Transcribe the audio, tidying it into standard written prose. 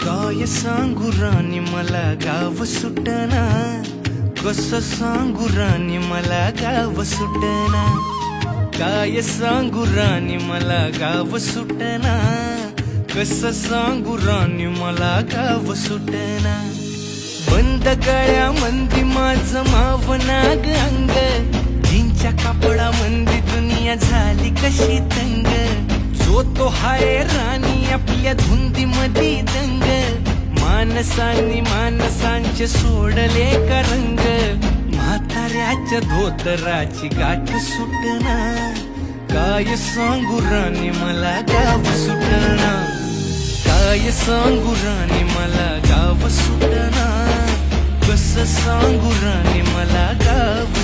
काय सांगू राणी मला गाव सुटना, कसं सांगू राणी मला गाव सुटना. काय सांगू राणी मला गाव सुटना, कसं सांगू राणी मला गाव सुटना. बंद गळ्यामंदी माझं मावनाग अंग, जीनच्या कापडामंदी दुनिया झाली कशी तंग. जो तो हाय राणी आपल्या धुंदीमधी दंग, माणसांनी माणसांचे सोडले का रंग. म्हाताऱ्याच्या धोतराची गाठ सुटना, काय सांगू राणी मला गाव सुटना. काय सांगू राणी मला गाव सुटना, कसं सांगू राणी मला गाव